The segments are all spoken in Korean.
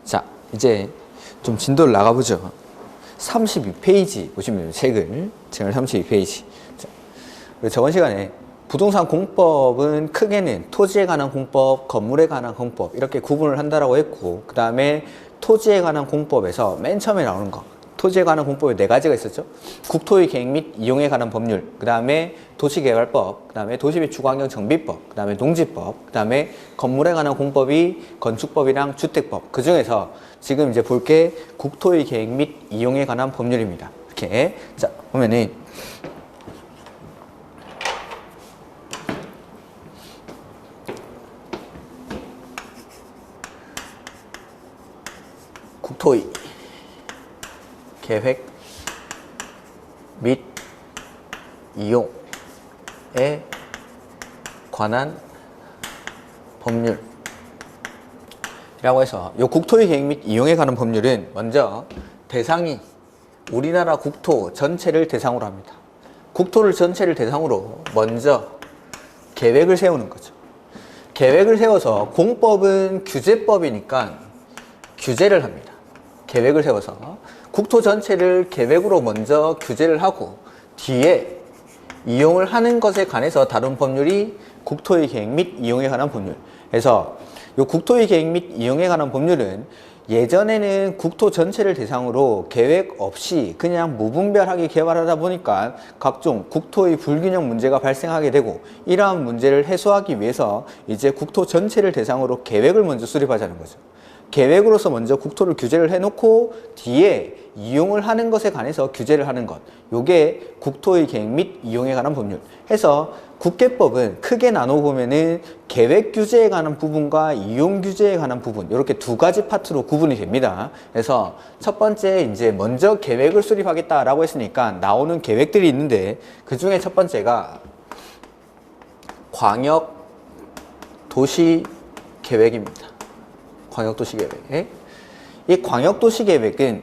자, 이제 좀 진도를 나가보죠. 32페이지 보시면 책을 32페이지. 자, 우리 저번 시간에 부동산 공법은 크게는 토지에 관한 공법, 건물에 관한 공법 이렇게 구분을 한다라고 했고, 그 다음에 토지에 관한 공법에서 맨 처음에 나오는 거, 토지에 관한 공법에 4가지가 있었죠. 국토의 계획 및 이용에 관한 법률, 그 다음에 도시개발법, 그 다음에 도시배출환경 정비법, 그 다음에 농지법, 그 다음에 건물에 관한 공법이 건축법이랑 주택법. 그 중에서 지금 이제 볼 게 국토의 계획 및 이용에 관한 법률입니다. 이렇게. 자, 보면은 국토의 계획 및 이용에 관한 법률이라고 해서, 이 국토의 계획 및 이용에 관한 법률은 먼저 대상이 우리나라 국토 전체를 대상으로 합니다. 국토를 전체를 대상으로 먼저 계획을 세우는 거죠. 계획을 세워서 공법은 규제법이니까 규제를 합니다. 계획을 세워서 국토 전체를 계획으로 먼저 규제를 하고, 뒤에 이용을 하는 것에 관해서 다룬 법률이 국토의 계획 및 이용에 관한 법률. 그래서 이 국토의 계획 및 이용에 관한 법률은 예전에는 국토 전체를 대상으로 계획 없이 그냥 무분별하게 개발하다 보니까 각종 국토의 불균형 문제가 발생하게 되고, 이러한 문제를 해소하기 위해서 이제 국토 전체를 대상으로 계획을 먼저 수립하자는 거죠. 계획으로서 먼저 국토를 규제를 해놓고 뒤에 이용을 하는 것에 관해서 규제를 하는 것, 요게 국토의 계획 및 이용에 관한 법률 해서, 국계법은 크게 나눠보면은 계획 규제에 관한 부분과 이용 규제에 관한 부분, 이렇게 2가지 파트로 구분이 됩니다. 그래서 첫 번째 이제 먼저 계획을 수립하겠다라고 했으니까 나오는 계획들이 있는데, 그 중에 첫 번째가 광역 도시 계획입니다. 광역도시계획. 이 광역도시계획은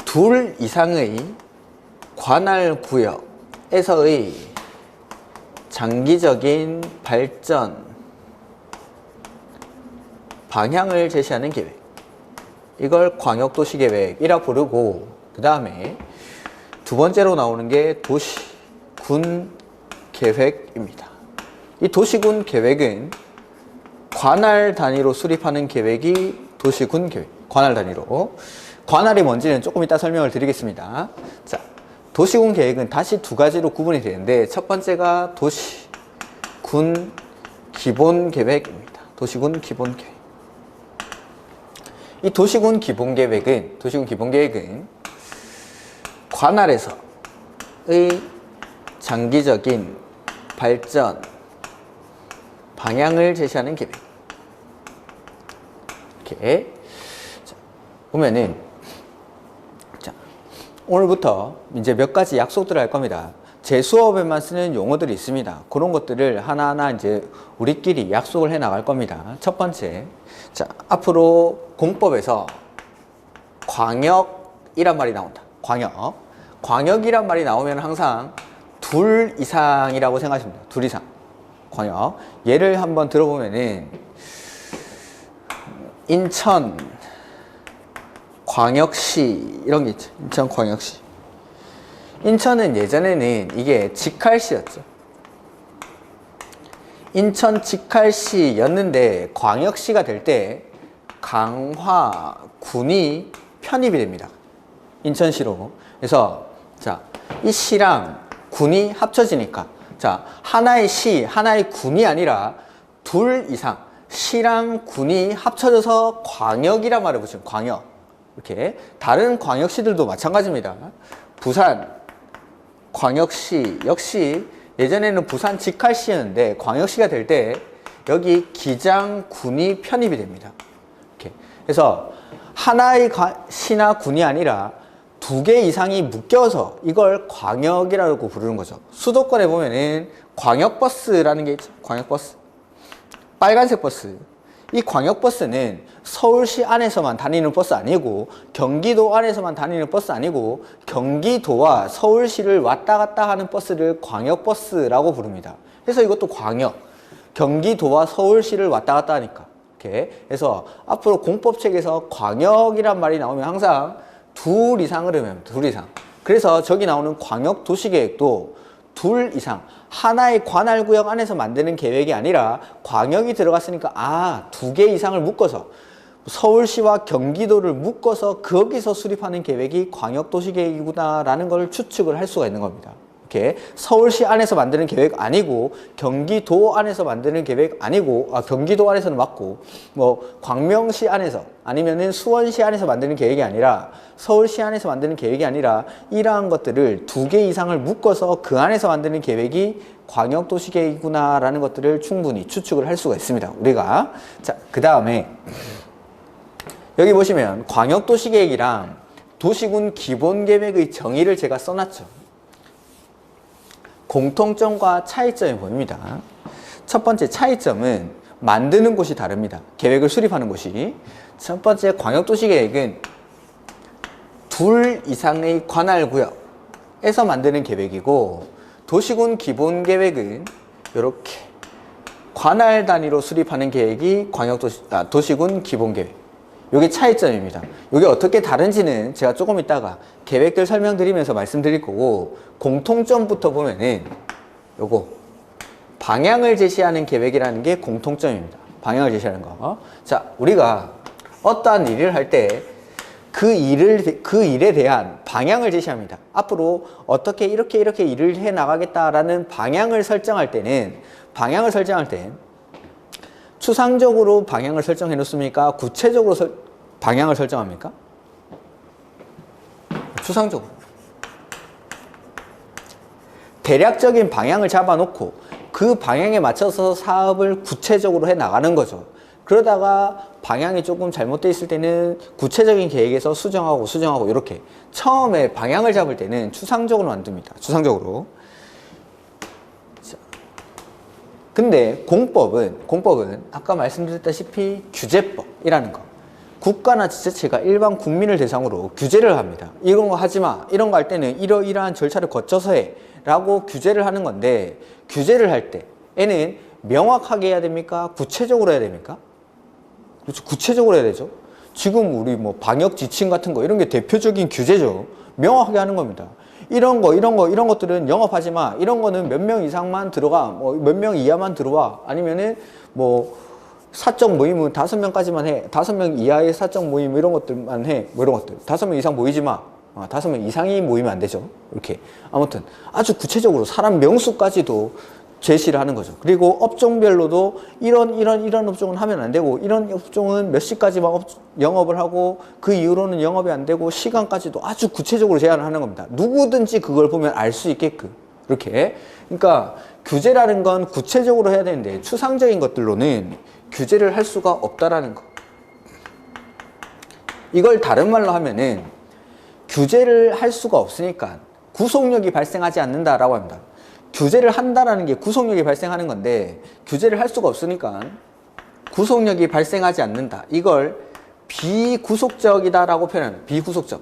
2 이상의 관할 구역에서의 장기적인 발전 방향을 제시하는 계획, 이걸 광역도시계획이라 부르고, 그 다음에 2번째로 나오는 게 도시군 계획입니다. 이 도시군 계획은 관할 단위로 수립하는 계획이 도시군 계획. 관할 단위로. 관할이 뭔지는 조금 이따 설명을 드리겠습니다. 자, 도시군 계획은 다시 2가지로 구분이 되는데, 첫 번째가 도시군 기본 계획입니다. 도시군 기본 계획. 이 도시군 기본 계획은 관할에서의 장기적인 발전 방향을 제시하는 계획. 이렇게. 자, 보면은, 자, 오늘부터 이제 몇 가지 약속들을 할 겁니다. 제 수업에만 쓰는 용어들이 있습니다. 그런 것들을 하나하나 이제 우리끼리 약속을 해 나갈 겁니다. 첫 번째, 자, 앞으로 공법에서 광역이란 말이 나온다. 광역이란 말이 나오면 항상 2 이상이라고 생각하시면 돼요. 2 이상. 광역. 예를 한번 들어보면은, 인천 광역시 이런 게 있죠. 인천 광역시. 인천은 예전에는 이게 직할시였죠. 인천 직할시였는데 광역시가 될 때 강화군이 편입이 됩니다. 인천시로. 그래서 자, 이 시랑 군이 합쳐지니까, 자, 하나의 시, 하나의 군이 아니라 2 이상 시랑 군이 합쳐져서 광역이란 말을 붙이면 광역. 이렇게. 다른 광역시들도 마찬가지입니다. 부산 광역시 역시 예전에는 부산 직할시였는데 광역시가 될 때 여기 기장 군이 편입이 됩니다. 이렇게. 그래서 하나의 시나 군이 아니라 2개 이상이 묶여서 이걸 광역이라고 부르는 거죠. 수도권에 보면은 광역버스라는 게 있죠. 광역버스. 빨간색 버스. 이 광역버스는 서울시 안에서만 다니는 버스 아니고, 경기도 안에서만 다니는 버스 아니고, 경기도와 서울시를 왔다 갔다 하는 버스를 광역버스라고 부릅니다. 그래서 이것도 광역. 경기도와 서울시를 왔다 갔다 하니까. 이렇게 해서 앞으로 공법책에서 광역이란 말이 나오면 항상 둘 이상을 의미합니다. 둘 이상. 그래서 저기 나오는 광역도시계획도 둘 이상, 하나의 관할구역 안에서 만드는 계획이 아니라 광역이 들어갔으니까 두 개 이상을 묶어서 서울시와 경기도를 묶어서 거기서 수립하는 계획이 광역도시계획이구나라는 걸 추측을 할 수가 있는 겁니다. 이렇게 서울시 안에서 만드는 계획 아니고 경기도 안에서 만드는 계획 아니고 경기도 안에서는 맞고 뭐 광명시 안에서 아니면은 수원시 안에서 만드는 계획이 아니라 서울시 안에서 만드는 계획이 아니라 이러한 것들을 두 개 이상을 묶어서 그 안에서 만드는 계획이 광역도시계획이구나라는 것들을 충분히 추측을 할 수가 있습니다. 우리가 자, 그 다음에 여기 보시면 광역도시계획이랑 도시군 기본계획의 정의를 제가 써놨죠. 공통점과 차이점이 보입니다. 첫 번째 차이점은 만드는 곳이 다릅니다. 계획을 수립하는 곳이. 첫 번째 광역도시계획은 둘 이상의 관할구역에서 만드는 계획이고 도시군 기본계획은 이렇게 관할 단위로 수립하는 계획이 도시군 기본계획. 이게 차이점입니다. 이게 어떻게 다른지는 제가 조금 이따가 계획들 설명드리면서 말씀드릴 거고 공통점부터 보면은 요거 방향을 제시하는 계획이라는 게 공통점입니다. 방향을 제시하는 거. 자, 우리가 어떠한 일을 할 때 그 일에 대한 방향을 제시합니다. 앞으로 어떻게 이렇게 일을 해 나가겠다라는 방향을 설정할 때 추상적으로 방향을 설정해 놓습니까? 구체적으로 방향을 설정합니까? 추상적으로. 대략적인 방향을 잡아놓고 그 방향에 맞춰서 사업을 구체적으로 해 나가는 거죠. 그러다가 방향이 조금 잘못되어 있을 때는 구체적인 계획에서 수정하고 이렇게 처음에 방향을 잡을 때는 추상적으로 만듭니다. 추상적으로. 근데 공법은 아까 말씀드렸다시피 규제법이라는 거. 국가나 지자체가 일반 국민을 대상으로 규제를 합니다. 이런 거 하지 마. 이런 거 할 때는 이러이러한 절차를 거쳐서 해. 라고 규제를 하는 건데 규제를 할 때에는 명확하게 해야 됩니까? 구체적으로 해야 됩니까? 그렇죠. 구체적으로 해야 되죠. 지금 우리 뭐 방역 지침 같은 거 이런 게 대표적인 규제죠. 명확하게 하는 겁니다. 이런 것들은 영업하지 마. 이런 거는 몇 명 이상만 들어가. 뭐 몇 명 이하만 들어와. 아니면은 뭐 사적 모임은 5명까지만 해. 5명 이하의 사적 모임 이런 것들만 해. 뭐 이런 것들. 5명 이상 모이지 마. 5명 이상이 모이면 안 되죠. 이렇게. 아무튼 아주 구체적으로 사람 명수까지도 제시를 하는 거죠. 그리고 업종별로도 이런 업종은 하면 안 되고 이런 업종은 몇 시까지만 영업을 하고 그 이후로는 영업이 안 되고 시간까지도 아주 구체적으로 제한을 하는 겁니다. 누구든지 그걸 보면 알 수 있게끔. 이렇게. 그러니까 규제라는 건 구체적으로 해야 되는데 추상적인 것들로는 규제를 할 수가 없다라는 거. 이걸 다른 말로 하면은 규제를 할 수가 없으니까 구속력이 발생하지 않는다라고 합니다. 규제를 한다라는 게 구속력이 발생하는 건데 규제를 할 수가 없으니까 구속력이 발생하지 않는다. 이걸 비구속적이다라고 표현합니다. 비구속적.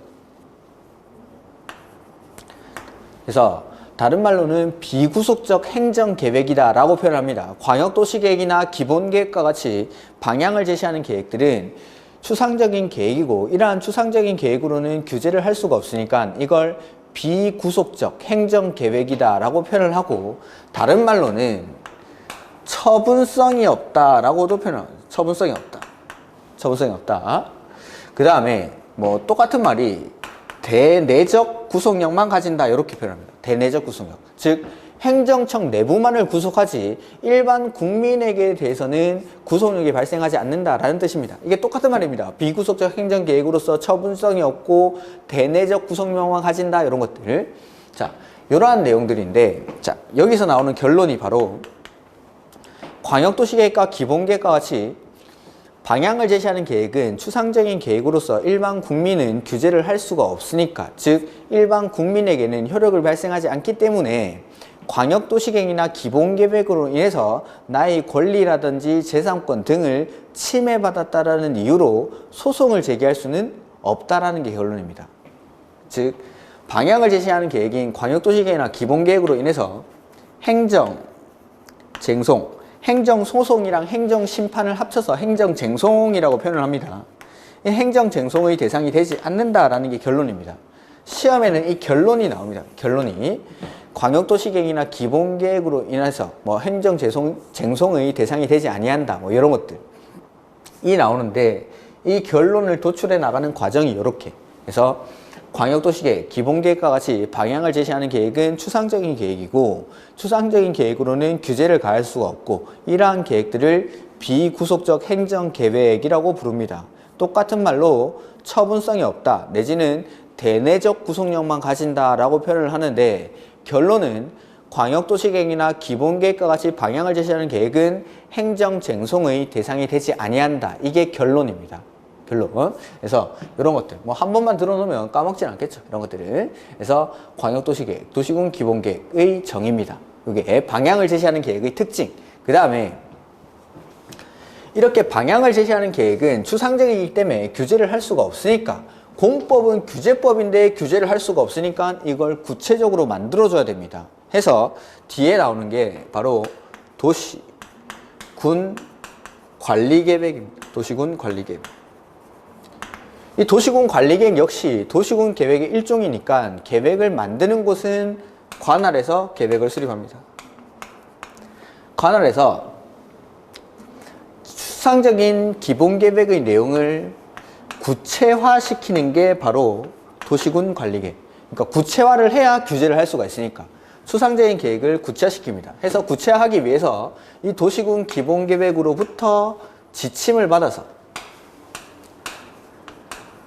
그래서 다른 말로는 비구속적 행정계획이다라고 표현합니다. 광역도시계획이나 기본계획과 같이 방향을 제시하는 계획들은 추상적인 계획이고 이러한 추상적인 계획으로는 규제를 할 수가 없으니까 이걸 비구속적 행정계획이다 라고 표현을 하고 다른 말로는 처분성이 없다 라고도 표현합니다. 처분성이 없다. 그 다음에 뭐 똑같은 말이 대내적 구속력만 가진다 이렇게 표현합니다. 대내적 구속력. 즉 행정청 내부만을 구속하지 일반 국민에게 대해서는 구속력이 발생하지 않는다라는 뜻입니다. 이게 똑같은 말입니다. 비구속적 행정계획으로서 처분성이 없고 대내적 구속력만 가진다 이런 것들. 자, 이러한 내용들인데 자 여기서 나오는 결론이 바로 광역도시계획과 기본계획과 같이 방향을 제시하는 계획은 추상적인 계획으로서 일반 국민은 규제를 할 수가 없으니까 즉 일반 국민에게는 효력을 발생하지 않기 때문에 광역도시계획이나 기본계획으로 인해서 나의 권리라든지 재산권 등을 침해받았다라는 이유로 소송을 제기할 수는 없다라는 게 결론입니다. 즉 방향을 제시하는 계획인 광역도시계획이나 기본계획으로 인해서 행정, 쟁송, 행정소송이랑 행정심판을 합쳐서 행정쟁송이라고 표현을 합니다. 이 행정쟁송의 대상이 되지 않는다라는 게 결론입니다. 시험에는 이 결론이 나옵니다. 결론이 광역도시계획이나 기본계획으로 인해서 뭐 행정쟁송의 대상이 되지 아니한다 뭐 이런 것들이 나오는데, 이 결론을 도출해 나가는 과정이 이렇게. 그래서 광역도시계획, 기본계획과 같이 방향을 제시하는 계획은 추상적인 계획이고, 추상적인 계획으로는 규제를 가할 수가 없고, 이러한 계획들을 비구속적 행정계획이라고 부릅니다. 똑같은 말로 처분성이 없다 내지는 대내적 구속력만 가진다라고 표현을 하는데, 결론은 광역도시계획이나 기본계획과 같이 방향을 제시하는 계획은 행정쟁송의 대상이 되지 아니한다. 이게 결론입니다. 결론. 그래서 이런 것들 뭐 한 번만 들어놓으면 까먹진 않겠죠. 이런 것들을. 그래서 광역도시계획, 도시군 기본계획의 정의입니다. 이게 방향을 제시하는 계획의 특징. 그 다음에 이렇게 방향을 제시하는 계획은 추상적이기 때문에 규제를 할 수가 없으니까, 공법은 규제법인데 규제를 할 수가 없으니까 이걸 구체적으로 만들어줘야 됩니다. 해서 뒤에 나오는 게 바로 도시군 관리계획입니다. 도시군 관리계획. 이 도시군 관리계획 역시 도시군 계획의 일종이니까 계획을 만드는 곳은 관할에서 계획을 수립합니다. 관할에서 추상적인 기본계획의 내용을 구체화시키는 게 바로 도시군 관리계획. 그러니까 구체화를 해야 규제를 할 수가 있으니까 추상적인 계획을 구체화시킵니다. 해서 구체화하기 위해서 이 도시군 기본계획으로부터 지침을 받아서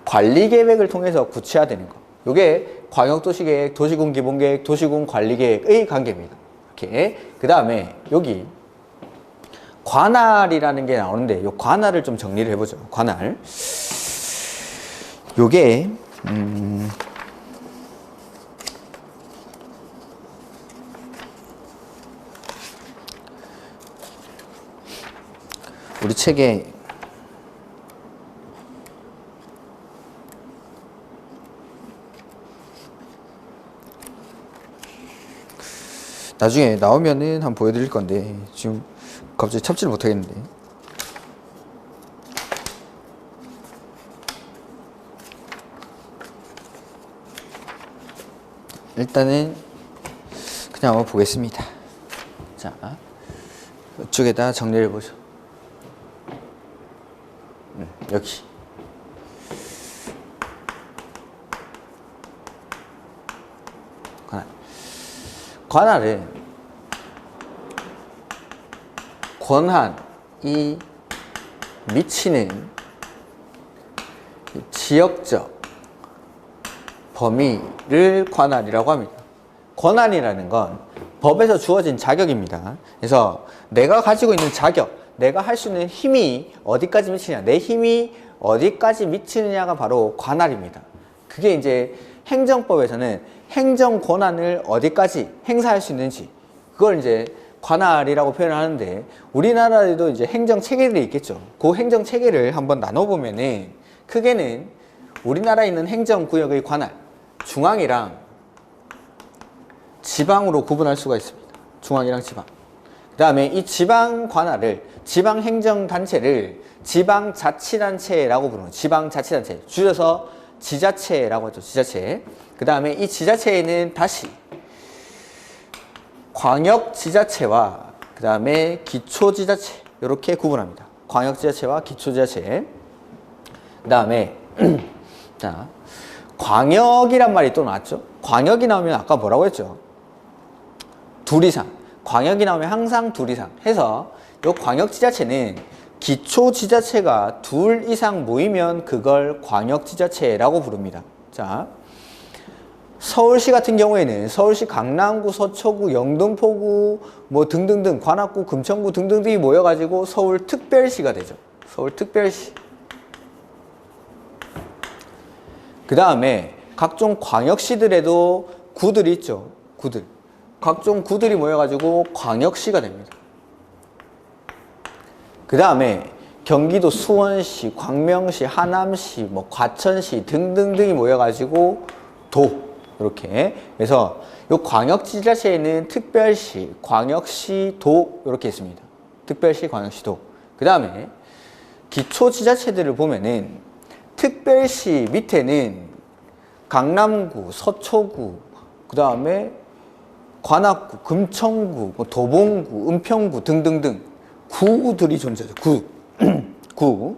관리계획을 통해서 구체화되는 거. 이게 광역도시계획, 도시군 기본계획, 도시군 관리계획의 관계입니다. 이렇게. 그 다음에 여기 관할이라는 게 나오는데, 이 관할을 좀 정리를 해보죠. 관할. 요게 우리 책에 나중에 나오면은 한번 보여드릴 건데 지금 갑자기 찾지를 못하겠는데, 일단은 그냥 한번 보겠습니다. 자, 이쪽에다 정리를 해보죠. 여기. 관할. 관할은 권한이 미치는 지역적 범위를 관할이라고 합니다. 권한이라는 건 법에서 주어진 자격입니다. 그래서 내가 가지고 있는 자격, 내가 할 수 있는 힘이 어디까지 미치냐, 내 힘이 어디까지 미치느냐가 바로 관할입니다. 그게 이제 행정법에서는 행정 권한을 어디까지 행사할 수 있는지, 그걸 이제 관할이라고 표현을 하는데, 우리나라에도 이제 행정 체계들이 있겠죠. 그 행정 체계를 한번 나눠보면은 크게는 우리나라에 있는 행정구역의 관할, 중앙이랑 지방으로 구분할 수가 있습니다. 중앙이랑 지방. 그 다음에 이 지방 관할을, 지방행정단체를 지방자치단체라고 부르는, 지방자치단체, 줄여서 지자체라고 하죠. 지자체. 그 다음에 이 지자체에는 다시 광역지자체와 그 다음에 기초지자체, 이렇게 구분합니다. 광역지자체와 기초지자체. 그 다음에 자, 광역이란 말이 또 나왔죠. 광역이 나오면 아까 뭐라고 했죠? 둘 이상. 광역이 나오면 항상 둘 이상 해서 이 광역지자체는 기초지자체가 둘 이상 모이면 그걸 광역지자체라고 부릅니다. 자, 서울시 같은 경우에는 서울시 강남구, 서초구, 영등포구 뭐 등등등, 관악구, 금천구 등등등이 모여가지고 서울특별시가 되죠. 서울특별시. 그 다음에 각종 광역시들에도 구들이 있죠. 구들. 각종 구들이 모여가지고 광역시가 됩니다. 그 다음에 경기도 수원시, 광명시, 하남시, 뭐 과천시 등등등이 모여가지고 도. 이렇게. 그래서 이 광역지자체에는 특별시, 광역시, 도 이렇게 있습니다. 특별시, 광역시도. 그 다음에 기초지자체들을 보면은 특별시 밑에는 강남구, 서초구, 그 다음에 관악구, 금천구, 뭐 도봉구, 은평구 등등등 구들이 존재하죠. 구.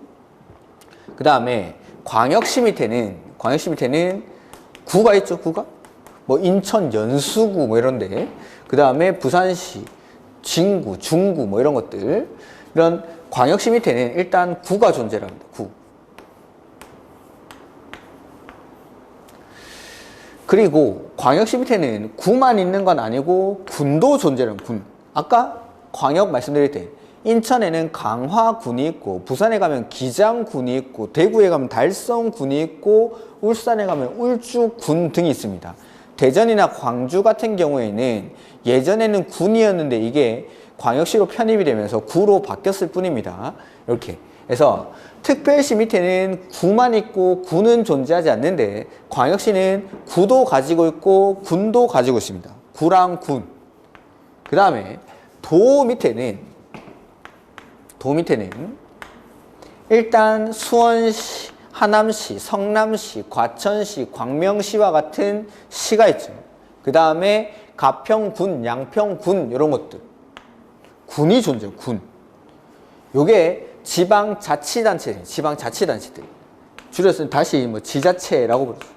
그 다음에 광역시 밑에는 구가 있죠. 구가 뭐 인천 연수구 뭐 이런데, 그 다음에 부산시 진구, 중구 뭐 이런 것들, 이런 광역시 밑에는 일단 구가 존재를 합니다. 구. 그리고 광역시 밑에는 구만 있는 건 아니고 군도 존재를 합니다. 군. 아까 광역 말씀드릴 때 인천에는 강화군이 있고, 부산에 가면 기장군이 있고, 대구에 가면 달성군이 있고, 울산에 가면 울주군 등이 있습니다. 대전이나 광주 같은 경우에는 예전에는 군이었는데 이게 광역시로 편입이 되면서 구로 바뀌었을 뿐입니다. 이렇게. 그래서 특별시 밑에는 구만 있고 구는 존재하지 않는데, 광역시는 구도 가지고 있고 군도 가지고 있습니다. 구랑 군. 그 다음에 도 밑에는 일단 수원시, 하남시, 성남시, 과천시, 광명시와 같은 시가 있죠. 그 다음에 가평군, 양평군 이런 것들. 군이 존재해요. 군. 요게 지방자치단체들. 줄여서 다시 뭐 지자체라고 부르죠.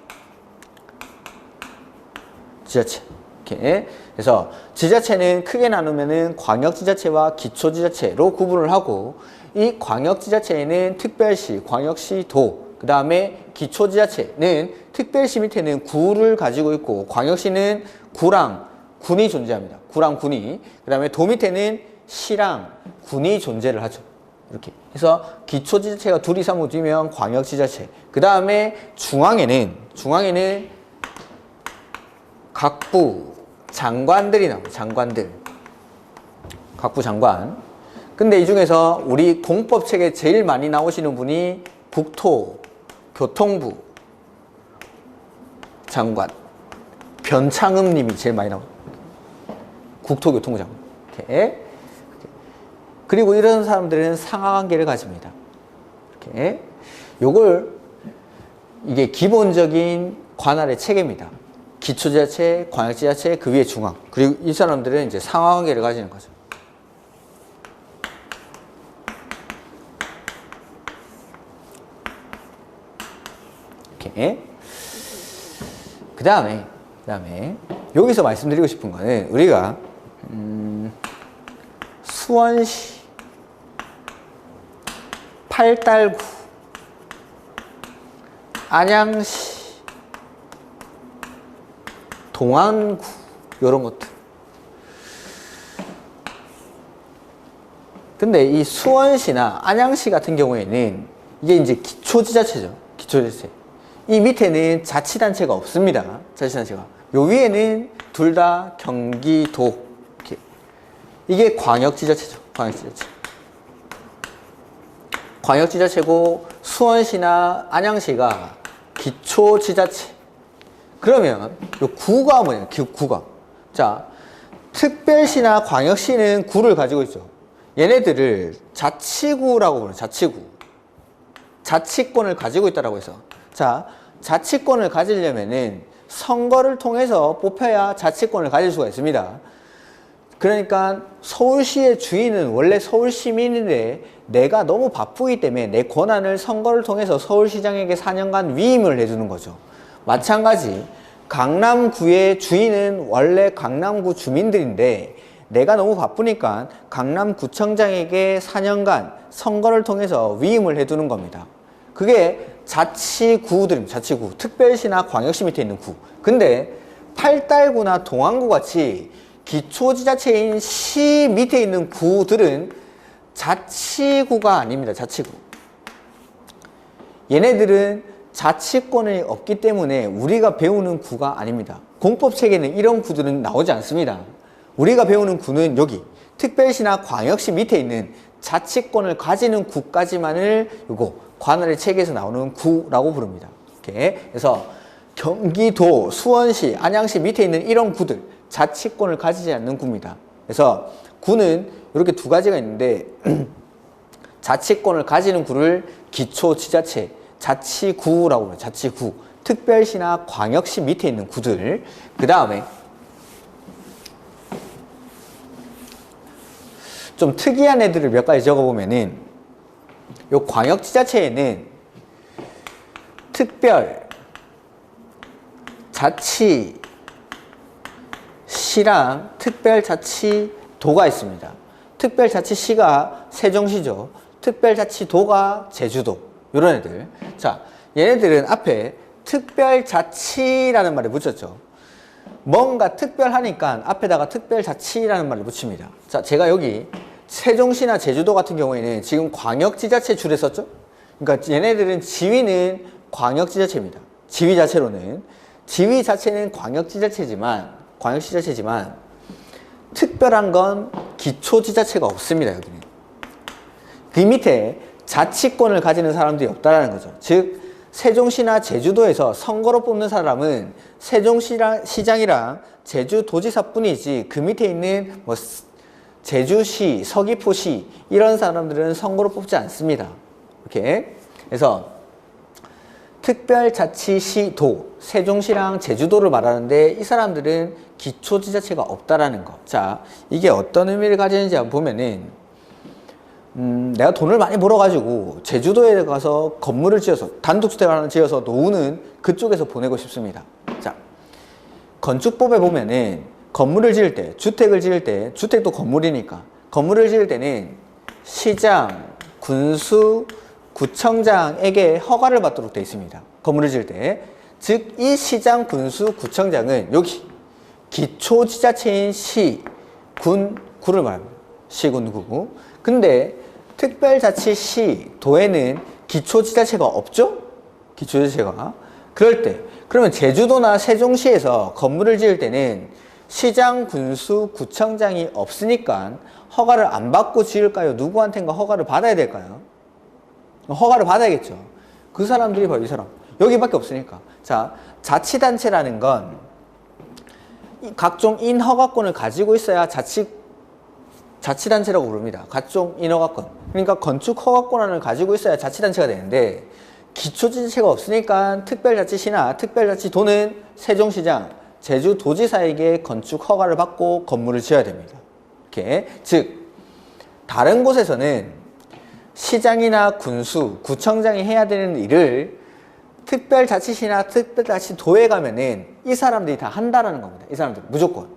지자체. 이렇게. 그래서 지자체는 크게 나누면은 광역지자체와 기초지자체로 구분을 하고, 이 광역지자체에는 특별시, 광역시, 도, 그 다음에 기초지자체는 특별시 밑에는 구를 가지고 있고, 광역시는 구랑 군이 존재합니다. 구랑 군이. 그 다음에 도 밑에는 시랑 군이 존재를 하죠. 이렇게. 그래서 기초지자체가 둘 이상 붙으면 광역지자체. 그 다음에 중앙에는 각부 장관들이 나와요. 각부 장관. 근데 이 중에서 우리 공법책에 제일 많이 나오시는 분이 국토교통부 장관 변창흠 님이 제일 많이 나와요. 국토교통부 장관. 이렇게. 그리고 이런 사람들은 상하관계를 가집니다. 이렇게. 이게 기본적인 관할의 체계입니다. 기초지자체, 광역지자체, 그 위에 중앙. 그리고 이 사람들은 이제 상하관계를 가지는 거죠. 이렇게. 그 다음에 여기서 말씀드리고 싶은 거는, 우리가 수원시, 팔달구, 안양시, 동안구 이런 것들. 근데 이 수원시나 안양시 같은 경우에는 이게 이제 기초지자체죠. 기초지자체. 이 밑에는 자치단체가 없습니다. 자치단체가. 요 위에는 둘 다 경기도. 이렇게. 이게 광역지자체죠. 광역지자체고 수원시나 안양시가 기초지자체. 그러면 요 구가 뭐냐? 구가. 자, 특별시나 광역시는 구를 가지고 있죠. 얘네들을 자치구라고 부르는 자치구. 자치권을 가지고 있다라고 해서. 자, 자치권을 가지려면은 선거를 통해서 뽑혀야 자치권을 가질 수가 있습니다. 그러니까 서울시의 주인은 원래 서울시민인데 내가 너무 바쁘기 때문에 내 권한을 선거를 통해서 서울시장에게 4년간 위임을 해주는 거죠. 마찬가지 강남구의 주인은 원래 강남구 주민들인데 내가 너무 바쁘니까 강남구청장에게 4년간 선거를 통해서 위임을 해두는 겁니다. 그게 자치구들입니다. 자치구. 특별시나 광역시 밑에 있는 구. 근데 팔달구나 동안구 같이 기초지자체인 시 밑에 있는 구들은 자치구가 아닙니다. 자치구. 얘네들은 자치권이 없기 때문에 우리가 배우는 구가 아닙니다. 공법책에는 이런 구들은 나오지 않습니다. 우리가 배우는 구는 여기 특별시나 광역시 밑에 있는 자치권을 가지는 구까지만을 요거 관할의 체계에서 나오는 구라고 부릅니다. 이렇게. 그래서 경기도, 수원시, 안양시 밑에 있는 이런 구들 자치권을 가지지 않는 구입니다. 그래서 구는 이렇게 두 가지가 있는데 자치권을 가지는 구를 기초지자체, 자치구라고 해요. 자치구. 특별시나 광역시 밑에 있는 구들. 그 다음에 좀 특이한 애들을 몇 가지 적어보면은 요 광역지자체에는 특별 자치시랑 특별자치도가 있습니다. 특별자치시가 세종시죠. 특별자치도가 제주도. 요런 애들. 자, 얘네들은 앞에 특별자치라는 말을 붙였죠. 뭔가 특별하니까 앞에다가 특별자치라는 말을 붙입니다. 자, 제가 여기 세종시나 제주도 같은 경우에는 지금 광역지자체 줄에 썼죠? 그러니까 얘네들은 지위는 광역지자체입니다. 지위 자체로는. 지위 자체는 광역지자체지만 특별한 건 기초지자체가 없습니다, 여기는. 그 밑에 자치권을 가지는 사람들이 없다라는 거죠. 즉, 세종시나 제주도에서 선거로 뽑는 사람은 세종시장이랑 제주도지사뿐이지 그 밑에 있는 뭐 제주시, 서귀포시 이런 사람들은 선거로 뽑지 않습니다. 이렇게. 그래서 특별자치시도, 세종시랑 제주도를 말하는데 이 사람들은 기초지자체가 없다라는 거. 자, 이게 어떤 의미를 가지는지 한번 보면은 내가 돈을 많이 벌어가지고 제주도에 가서 건물을 지어서 단독주택을 하나 지어서 노후는 그쪽에서 보내고 싶습니다. 자, 건축법에 보면은 건물을 지을 때, 주택을 지을 때, 주택도 건물이니까 건물을 지을 때는 시장, 군수, 구청장에게 허가를 받도록 되어 있습니다. 건물을 지을 때. 즉, 이 시장, 군수, 구청장은 여기 기초지자체인 시, 군, 구를 말합니다. 시, 군, 구. 근데 특별자치시, 도에는 기초지자체가 없죠? 기초지자체가. 그럴 때, 그러면 제주도나 세종시에서 건물을 지을 때는 시장, 군수, 구청장이 없으니까 허가를 안 받고 지을까요? 누구한테인가 허가를 받아야 될까요? 허가를 받아야겠죠. 그 사람들이 바로 이 사람. 여기밖에 없으니까. 자, 자치단체라는 건 각종 인허가권을 가지고 있어야 자치단체라고 부릅니다. 각종 인허가권. 그러니까 건축허가권을 가지고 있어야 자치단체가 되는데 기초지자체가 없으니까 특별자치시나 특별자치도는 세종시장, 제주도지사에게 건축허가를 받고 건물을 지어야 됩니다. 이렇게. 즉, 다른 곳에서는 시장이나 군수, 구청장이 해야 되는 일을 특별자치시나 특별자치도에 가면은 이 사람들이 다 한다라는 겁니다. 이 사람들 무조건.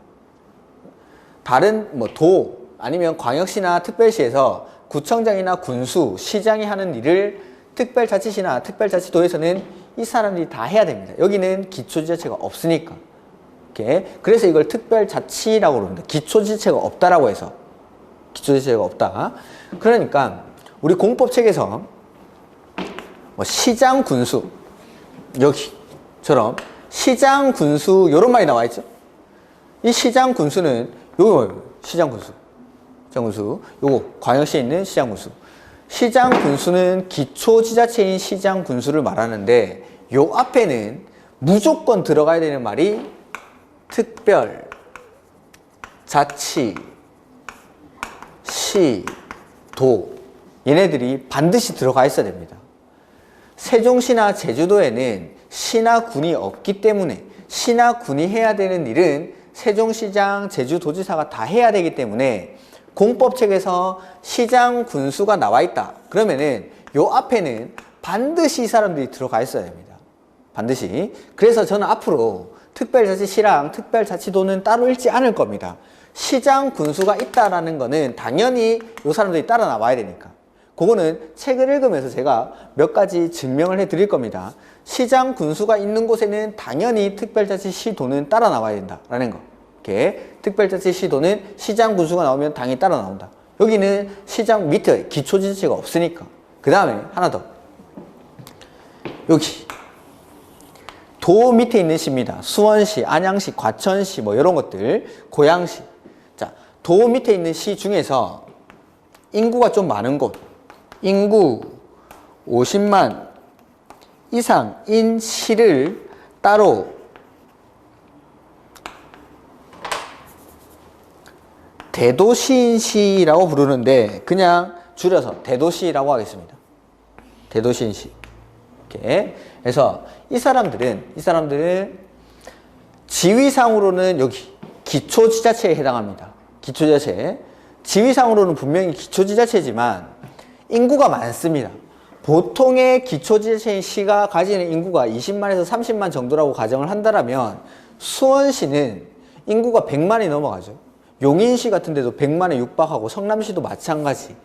다른 뭐 도 아니면 광역시나 특별시에서 구청장이나 군수, 시장이 하는 일을 특별자치시나 특별자치도에서는 이 사람들이 다 해야 됩니다. 여기는 기초지자체가 없으니까. 이렇게. 그래서 이걸 특별자치라고 부릅니다. 기초지자체가 없다라고 해서. 기초지자체가 없다. 그러니까 우리 공법책에서 뭐 시장, 군수 여기처럼 시장, 군수 이런 말이 나와 있죠. 이 시장, 군수는 요거 시장, 군수. 요거 광역시에 있는 시장, 군수. 시장, 군수는 기초지자체인 시장, 군수를 말하는데 요 앞에는 무조건 들어가야 되는 말이 특별, 자치, 시, 도 얘네들이 반드시 들어가 있어야 됩니다. 세종시나 제주도에는 시나 군이 없기 때문에 시나 군이 해야 되는 일은 세종시장, 제주도지사가 다 해야 되기 때문에 공법책에서 시장, 군수가 나와 있다. 그러면은 요 앞에는 반드시 이 사람들이 들어가 있어야 됩니다. 반드시. 그래서 저는 앞으로 특별자치시랑 특별자치도는 따로 읽지 않을 겁니다. 시장, 군수가 있다라는 거는 당연히 요 사람들이 따라 나와야 되니까. 그거는 책을 읽으면서 제가 몇 가지 증명을 해 드릴 겁니다. 시장, 군수가 있는 곳에는 당연히 특별자치시도는 따라 나와야 된다라는 거. 이렇게 특별자치시도는 시장, 군수가 나오면 당연히 따라 나온다. 여기는 시장 밑에 기초지자체가 없으니까. 그 다음에 하나 더. 여기 도 밑에 있는 시입니다. 수원시, 안양시, 과천시 뭐 이런 것들, 고양시. 자, 도 밑에 있는 시 중에서 인구가 좀 많은 곳, 인구 50만 이상인 시를 따로 대도시인시라고 부르는데 그냥 줄여서 대도시라고 하겠습니다. 대도시인시. 이렇게. 그래서 이 사람들은 지위상으로는 여기 기초지자체에 해당합니다. 기초지자체. 지위상으로는 분명히 기초지자체지만 인구가 많습니다. 보통의 기초지자체인 시가 가지는 인구가 20만에서 30만 정도라고 가정을 한다면 수원시는 인구가 100만이 넘어가죠. 용인시 같은 데도 100만에 육박하고 성남시도 마찬가지.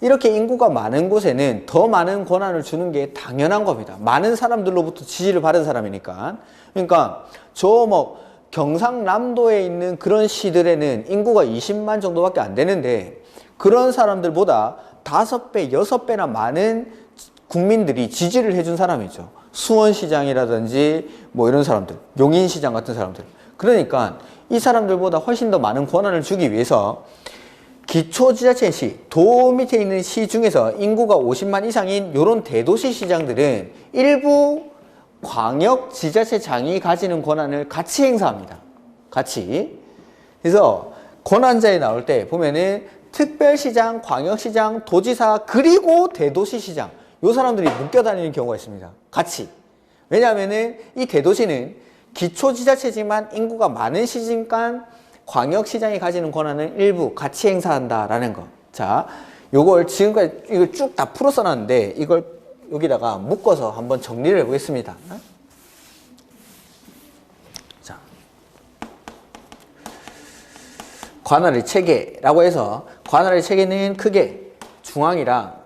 이렇게 인구가 많은 곳에는 더 많은 권한을 주는 게 당연한 겁니다. 많은 사람들로부터 지지를 받은 사람이니까. 그러니까 저 뭐 경상남도에 있는 그런 시들에는 인구가 20만 정도밖에 안 되는데 그런 사람들보다 5배, 6배나 많은 국민들이 지지를 해준 사람이죠. 수원시장이라든지 뭐 이런 사람들, 용인시장 같은 사람들. 그러니까 이 사람들보다 훨씬 더 많은 권한을 주기 위해서 기초지자체 시, 도 밑에 있는 시 중에서 인구가 50만 이상인 이런 대도시 시장들은 일부 광역지자체장이 가지는 권한을 같이 행사합니다. 같이. 그래서 권한자에 나올 때 보면은 특별시장, 광역시장, 도지사, 그리고 대도시시장 이 사람들이 묶여 다니는 경우가 있습니다. 같이. 왜냐하면은 이 대도시는 기초지자체지만 인구가 많은 시니까 광역시장이 가지는 권한을 일부 같이 행사한다라는 거. 자, 요걸 지금까지 이걸 쭉 다 풀어 써놨는데 이걸 여기다가 묶어서 한번 정리를 해보겠습니다. 자, 관할의 체계라고 해서 관할의 체계는 크게 중앙이랑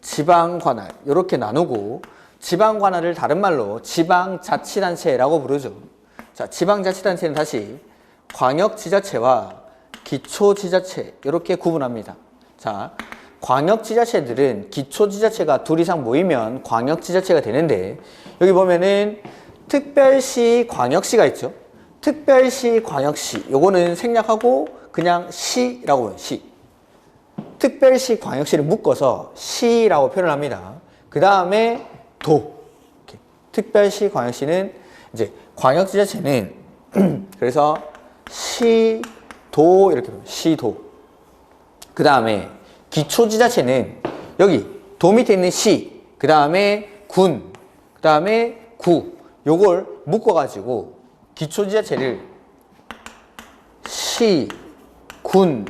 지방관할 이렇게 나누고 지방관할을 다른 말로 지방자치단체라고 부르죠. 자, 지방자치단체는 다시 광역지자체와 기초지자체 이렇게 구분합니다. 자, 광역지자체들은 기초지자체가 둘 이상 모이면 광역지자체가 되는데 여기 보면은 특별시, 광역시가 있죠. 특별시, 광역시 요거는 생략하고 그냥 시라고 해요. 시. 특별시, 광역시를 묶어서 시라고 표현을 합니다. 그 다음에 도. 이렇게. 특별시, 광역시는 이제 광역지자체는 그래서 시, 도 이렇게 시도. 그 다음에 기초지자체는 여기 도 밑에 있는 시, 그 다음에 군, 그 다음에 구 요걸 묶어가지고 기초지자체를 시, 군,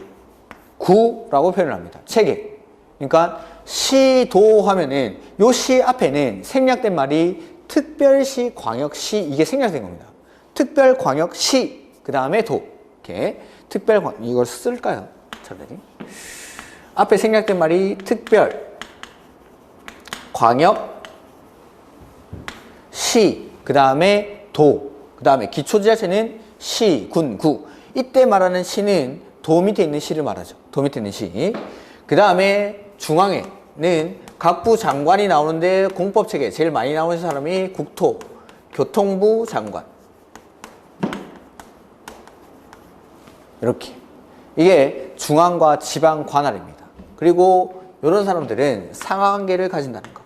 구라고 표현을 합니다. 체계. 그러니까 시도 하면은 요 시 앞에는 생략된 말이 특별시, 광역시 이게 생략된 겁니다. 특별광역시 그 다음에 도 이렇게 이걸 쓸까요? 차라리 앞에 생략된 말이 특별, 광역, 시, 그 다음에 도, 그 다음에 기초지자체는 시, 군, 구. 이때 말하는 시는 도 밑에 있는 시를 말하죠. 도 밑에 있는 시. 그 다음에 중앙에는 각부 장관이 나오는데 공법체계 제일 많이 나오는 사람이 국토, 교통부 장관. 이렇게. 이게 중앙과 지방 관할입니다. 그리고 이런 사람들은 상하관계를 가진다는 거.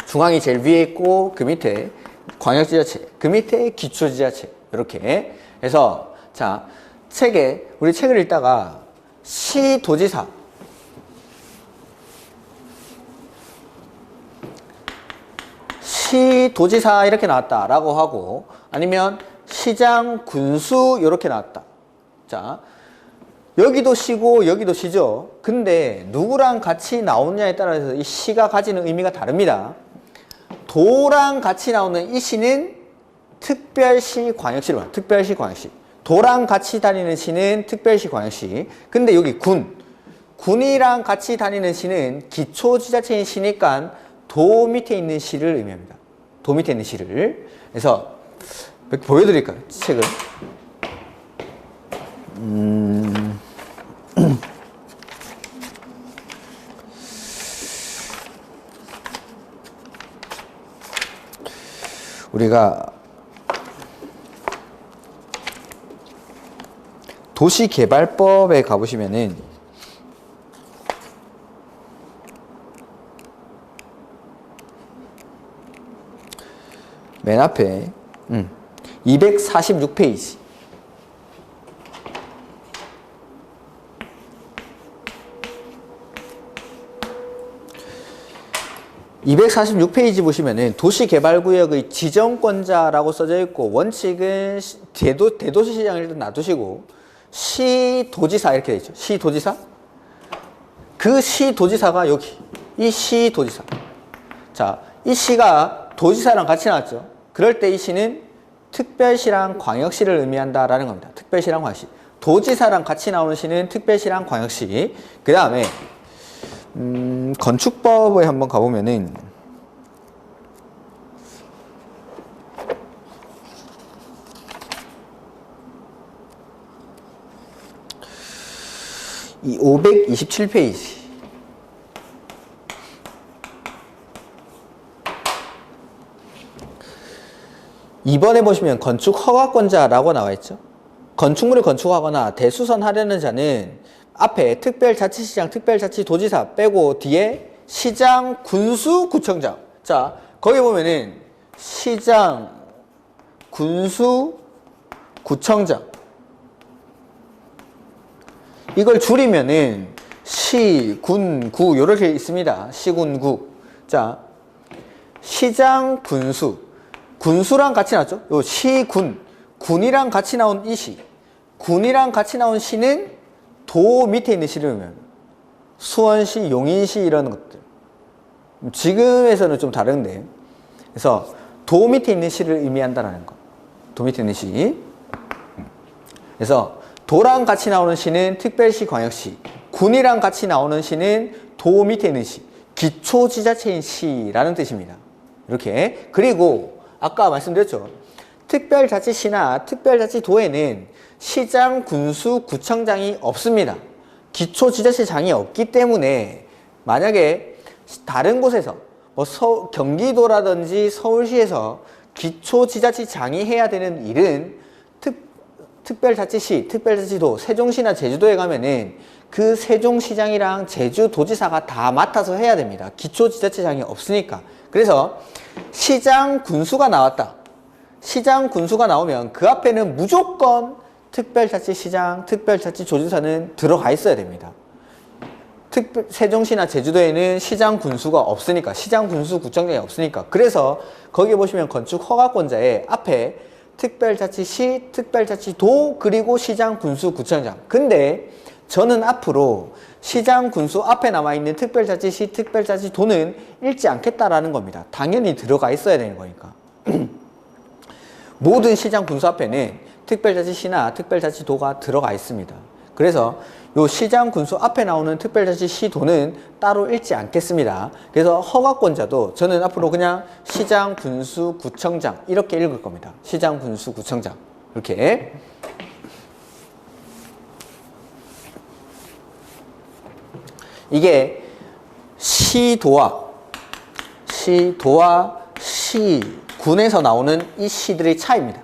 중앙이 제일 위에 있고 그 밑에 광역지자체, 그 밑에 기초지자체. 이렇게 해서 자 책에 우리 책을 읽다가 시도지사 시도지사 이렇게 나왔다라고 하고 아니면 시장, 군수 이렇게 나왔다. 자, 여기도 시고 여기도 시죠. 근데 누구랑 같이 나오느냐에 따라서 이 시가 가지는 의미가 다릅니다. 도랑 같이 나오는 이 시는 특별시, 광역시로 봐요. 특별시, 광역시. 도랑 같이 다니는 시는 특별시, 광역시. 근데 여기 군이랑 같이 다니는 시는 기초지자체인 시니까 도 밑에 있는 시를 의미합니다. 도 밑에 있는 시를. 그래서 몇 개 보여드릴까요? 책을. 우리가 도시개발법에 가보시면은 맨 앞에 246페이지 246페이지 보시면은 도시개발구역의 지정권자라고 써져 있고, 원칙은 대도시 시장을 일단 놔두시고 시도지사 이렇게 돼 있죠. 시도지사. 그 시도지사가 여기, 이 시도지사. 자, 이 시가 도지사랑 같이 나왔죠. 그럴 때 이 시는 특별시랑 광역시를 의미한다라는 겁니다. 특별시랑 광역시. 도지사랑 같이 나오는 시는 특별시랑 광역시. 그 다음에 건축법에 한번 가보면은 이 527페이지 이번에 보시면 건축허가권자라고 나와 있죠. 건축물을 건축하거나 대수선하려는 자는 앞에 특별자치시장, 특별자치도지사 빼고 뒤에 시장, 군수, 구청장. 자, 거기 보면은 시장, 군수, 구청장. 이걸 줄이면은 시, 군, 구 이렇게 있습니다. 시, 군, 구. 자, 시장, 군수. 군수랑 같이 나왔죠? 요 시, 군. 군이랑 같이 나온 이 시. 군이랑 같이 나온 시는 도 밑에 있는 시를 의미합니다. 수원시, 용인시 이런 것들. 지금에서는 좀 다른데. 그래서 도 밑에 있는 시를 의미한다는 거. 도 밑에 있는 시. 그래서 도랑 같이 나오는 시는 특별시, 광역시. 군이랑 같이 나오는 시는 도 밑에 있는 시. 기초지자체인 시라는 뜻입니다. 이렇게. 그리고 아까 말씀드렸죠. 특별자치시나 특별자치도에는 시장, 군수, 구청장이 없습니다. 기초지자체장이 없기 때문에 만약에 다른 곳에서 뭐 경기도라든지 서울시에서 기초지자체장이 해야 되는 일은 특별자치시, 특별자치도, 세종시나 제주도에 가면은 그 세종시장이랑 제주도지사가 다 맡아서 해야 됩니다. 기초지자체장이 없으니까. 그래서 시장, 군수가 나왔다. 시장, 군수가 나오면 그 앞에는 무조건 특별자치시장, 특별자치조지사는 들어가 있어야 됩니다. 세종시나 제주도에는 시장, 군수가 없으니까, 시장, 군수, 구청장이 없으니까. 그래서 거기 보시면 건축허가권자에 앞에 특별자치시, 특별자치도, 그리고 시장, 군수, 구청장. 근데 저는 앞으로 시장, 군수 앞에 남아있는 특별자치시, 특별자치도는 읽지 않겠다라는 겁니다. 당연히 들어가 있어야 되는 거니까. 모든 시장, 군수 앞에는 특별자치시나 특별자치도가 들어가 있습니다. 그래서 요 시장, 군수 앞에 나오는 특별자치시도는 따로 읽지 않겠습니다. 그래서 허가권자도 저는 앞으로 그냥 시장, 군수, 구청장 이렇게 읽을 겁니다. 시장, 군수, 구청장 이렇게. 이게 시도와 시군에서 나오는 이 시들의 차이입니다.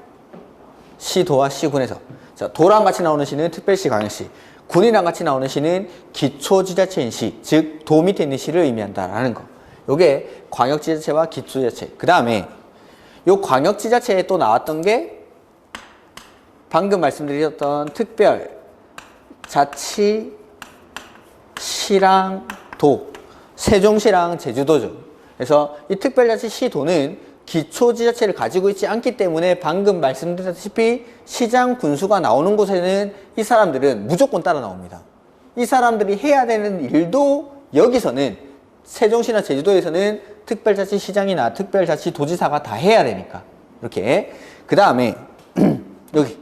시도와 시군에서. 자, 도랑 같이 나오는 시는 특별시, 광역시. 군이랑 같이 나오는 시는 기초지자체인 시, 즉 도 밑에 있는 시를 의미한다라는 거. 요게 광역지자체와 기초지자체. 그 다음에 요 광역지자체에 또 나왔던 게 방금 말씀드렸던 특별자치시랑 도, 세종시랑 제주도죠. 그래서 이 특별자치시도는 기초지자체를 가지고 있지 않기 때문에 방금 말씀드렸다시피 시장, 군수가 나오는 곳에는 이 사람들은 무조건 따라 나옵니다. 이 사람들이 해야 되는 일도 여기서는 세종시나 제주도에서는 특별자치시장이나 특별자치도지사가 다 해야 되니까. 이렇게. 그 다음에 여기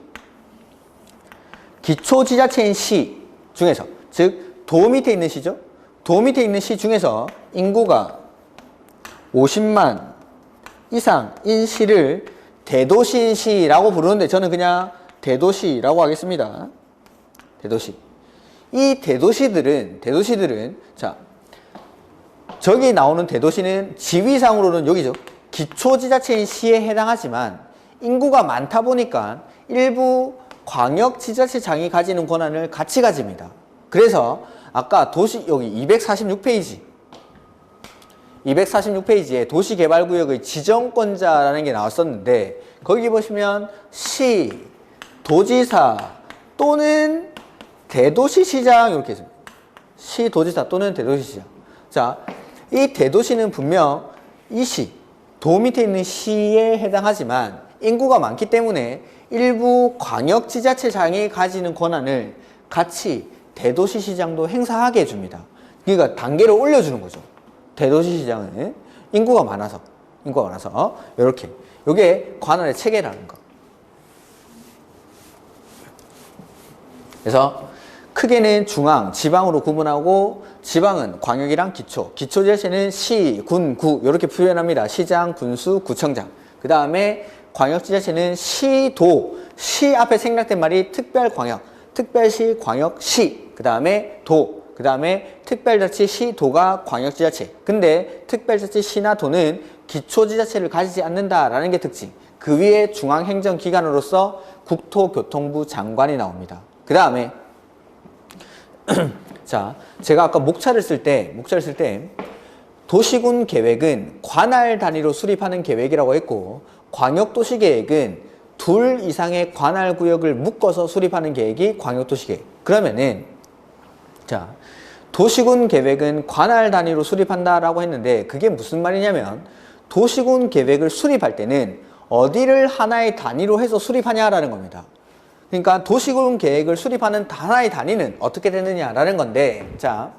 기초지자체인 시 중에서, 즉 도 밑에 있는 시죠. 도 밑에 있는 시 중에서 인구가 50만 이상인 시를 대도시시라고 부르는데 저는 그냥 대도시라고 하겠습니다. 대도시. 이 대도시들은 자, 저기 나오는 대도시는 지위상으로는 여기죠. 기초지자체인 시에 해당하지만 인구가 많다 보니까 일부 광역지자체장이 가지는 권한을 같이 가집니다. 그래서 아까 도시 여기 246페이지에 도시개발구역의 지정권자라는 게 나왔었는데 거기 보시면 시, 도지사 또는 대도시시장 이렇게 있습니다. 시, 도지사 또는 대도시시장. 자, 이 대도시는 분명 이 시, 도 밑에 있는 시에 해당하지만 인구가 많기 때문에 일부 광역지자체장이 가지는 권한을 같이 대도시시장도 행사하게 해줍니다. 그러니까 단계를 올려주는 거죠. 대도시시장은 인구가 많아서 이렇게 이게 관할의 체계라는 거. 그래서 크게는 중앙, 지방으로 구분하고 지방은 광역이랑 기초, 기초지자체는 시, 군, 구 이렇게 표현합니다. 시장, 군수, 구청장. 그 다음에 광역지자체는 시, 도, 시 앞에 생략된 말이 특별광역, 특별시, 광역시, 그 다음에 도, 그 다음에 특별자치, 시, 도가 광역지자체. 근데 특별자치, 시나 도는 기초지자체를 가지지 않는다라는 게 특징. 그 위에 중앙행정기관으로서 국토교통부 장관이 나옵니다. 그 다음에 자, 제가 아까 목차를 쓸 때 도시군 계획은 관할 단위로 수립하는 계획이라고 했고 광역도시계획은 둘 이상의 관할구역을 묶어서 수립하는 계획이 광역도시계획. 그러면은 자, 도시군 계획은 관할 단위로 수립한다라고 했는데 그게 무슨 말이냐면 도시군 계획을 수립할 때는 어디를 하나의 단위로 해서 수립하냐라는 겁니다. 그러니까 도시군 계획을 수립하는 하나의 단위는 어떻게 되느냐라는 건데, 자,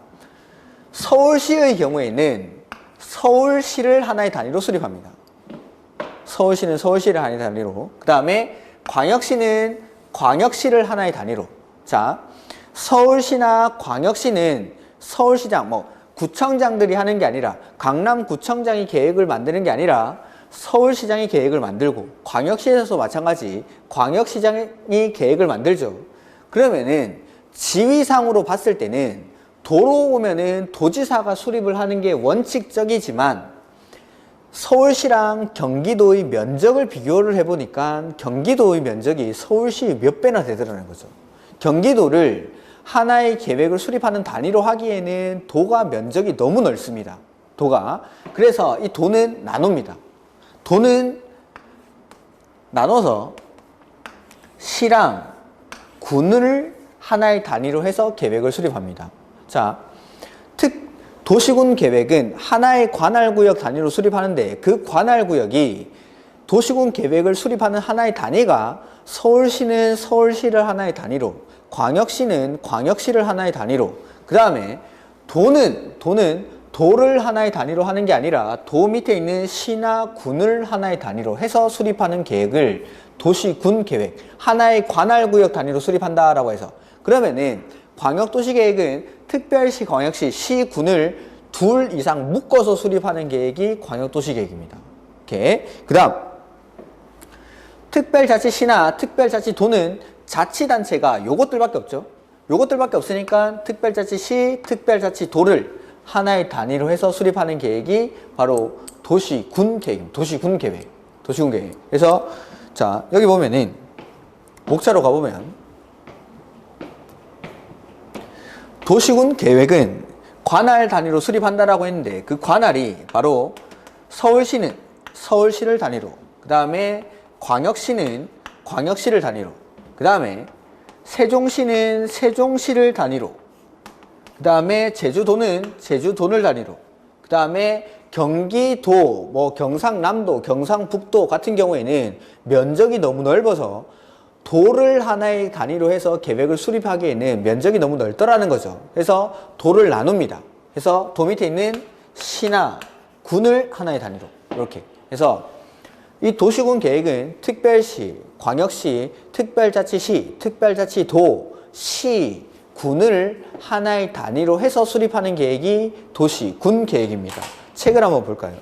서울시의 경우에는 서울시를 하나의 단위로 수립합니다. 서울시는 서울시를 하나의 단위로. 그 다음에 광역시는 광역시를 하나의 단위로. 자, 서울시나 광역시는 서울시장, 구청장들이 하는 게 아니라 강남구청장이 계획을 만드는 게 아니라 서울시장이 계획을 만들고 광역시에서도 마찬가지 광역시장이 계획을 만들죠. 그러면은 지위상으로 봤을 때는 도로 오면은 도지사가 수립을 하는 게 원칙적이지만 서울시랑 경기도의 면적을 비교를 해보니까 경기도의 면적이 서울시 몇 배나 되더라는 거죠. 경기도를 하나의 계획을 수립하는 단위로 하기에는 도가 면적이 너무 넓습니다. 도가. 그래서 이 도는 나눕니다. 도는 나눠서 시랑 군을 하나의 단위로 해서 계획을 수립합니다. 자, 도시군 계획은 하나의 관할구역 단위로 수립하는데 그 관할구역이 도시군 계획을 수립하는 하나의 단위가 서울시는 서울시를 하나의 단위로, 광역시는 광역시를 하나의 단위로, 그 다음에 도는 도를 하나의 단위로 하는 게 아니라 도 밑에 있는 시나 군을 하나의 단위로 해서 수립하는 계획을 도시군 계획, 하나의 관할구역 단위로 수립한다라고 해서, 그러면은 광역도시계획은 특별시, 광역시, 시, 군을 둘 이상 묶어서 수립하는 계획이 광역도시계획입니다. 오케이. 그 다음 특별자치시나 특별자치도는 자치단체가 요것들밖에 없죠. 요것들밖에 없으니까 특별자치시, 특별자치도를 하나의 단위로 해서 수립하는 계획이 바로 도시군 계획입니다. 도시군 계획. 그래서 자, 여기 보면은 목차로 가보면 도시군 계획은 관할 단위로 수립한다라고 했는데 그 관할이 바로 서울시는 서울시를 단위로, 그 다음에 광역시는 광역시를 단위로, 그 다음에 세종시는 세종시를 단위로, 그 다음에 제주도는 제주도를 단위로, 그 다음에 경기도, 경상남도, 경상북도 같은 경우에는 면적이 너무 넓어서 도를 하나의 단위로 해서 계획을 수립하기에는 면적이 너무 넓더라는 거죠. 그래서 도를 나눕니다. 그래서 도 밑에 있는 시나 군을 하나의 단위로 이렇게 해서 이 도시군 계획은 특별시, 광역시, 특별자치시, 특별자치도, 시, 군을 하나의 단위로 해서 수립하는 계획이 도시군 계획입니다. 책을 한번 볼까요?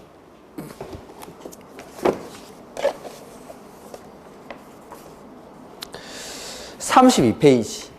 (32페이지)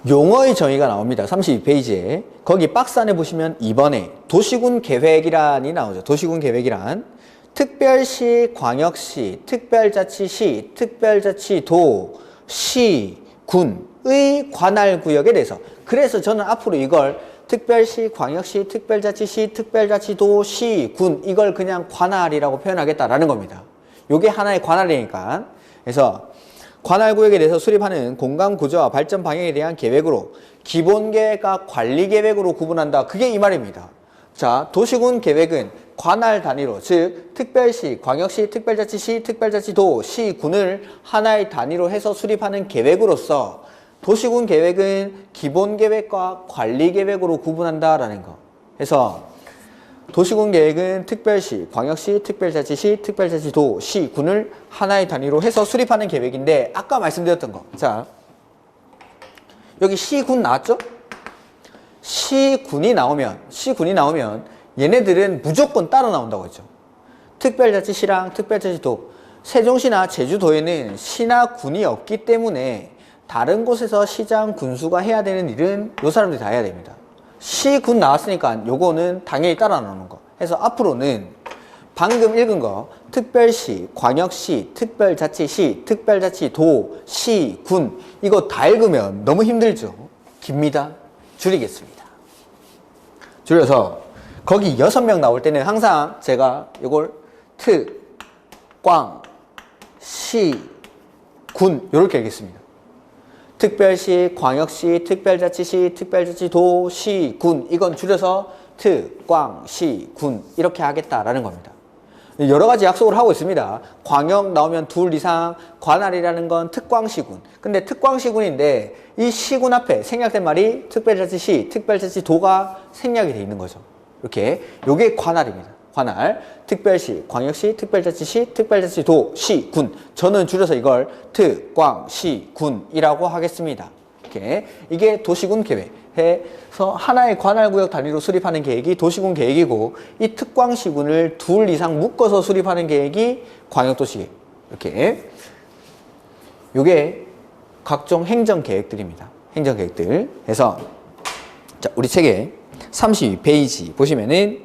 용어의 정의가 나옵니다. 32페이지에 거기 박스 안에 보시면 2번에 도시군 계획이란이 나오죠. 도시군 계획이란 특별시, 광역시, 특별자치시, 특별자치도, 시, 군의 관할구역에 대해서, 그래서 저는 앞으로 이걸 특별시, 광역시, 특별자치시, 특별자치도, 시, 군 이걸 그냥 관할이라고 표현하겠다라는 겁니다. 이게 하나의 관할이니까. 그래서 관할구역에 대해서 수립하는 공간 구조와 발전 방향에 대한 계획으로 기본 계획과 관리 계획으로 구분한다. 그게 이 말입니다. 자, 도시군 계획은 관할 단위로, 즉 특별시, 광역시, 특별자치시, 특별자치도, 시, 군을 하나의 단위로 해서 수립하는 계획으로서 도시군 계획은 기본 계획과 관리 계획으로 구분한다라는 거. 그래서 도시군 계획은 특별시, 광역시, 특별자치시, 특별자치도, 시, 군을 하나의 단위로 해서 수립하는 계획인데 아까 말씀드렸던 거. 자, 여기 시, 군 나왔죠? 시군이 나오면 얘네들은 무조건 따로 나온다고 했죠. 특별자치시랑 특별자치도, 세종시나 제주도에는 시나 군이 없기 때문에 다른 곳에서 시장, 군수가 해야 되는 일은 요 사람들이 다 해야 됩니다. 시, 군 나왔으니까 요거는 당연히 따라 나오는 거. 그래서 앞으로는 방금 읽은 거 특별시, 광역시, 특별자치시, 특별자치도, 시, 군 이거 다 읽으면 너무 힘들죠. 깁니다. 줄이겠습니다. 줄여서 거기 6명 나올 때는 항상 제가 이걸 특, 광, 시, 군 이렇게 읽겠습니다. 특별시, 광역시, 특별자치시, 특별자치도, 시, 군 이건 줄여서 특, 광, 시, 군 이렇게 하겠다라는 겁니다. 여러 가지 약속을 하고 있습니다. 광역 나오면 2 이상, 관할이라는 건 특광시군. 근데 특광시군인데 이 시군 앞에 생략된 말이 특별자치시, 특별자치도가 생략이 돼 있는 거죠. 이렇게 요게 관할입니다. 관할, 특별시, 광역시, 특별자치시, 특별자치도, 시, 군. 저는 줄여서 이걸 특, 광, 시, 군이라고 하겠습니다. 이렇게 이게 도시군 계획. 해서 하나의 관할구역 단위로 수립하는 계획이 도시군 계획이고 이 특광시군을 2 이상 묶어서 수립하는 계획이 광역도시계획. 이렇게 요게 각종 행정계획들입니다. 행정계획들. 그래서 자, 우리 책에 32페이지 보시면은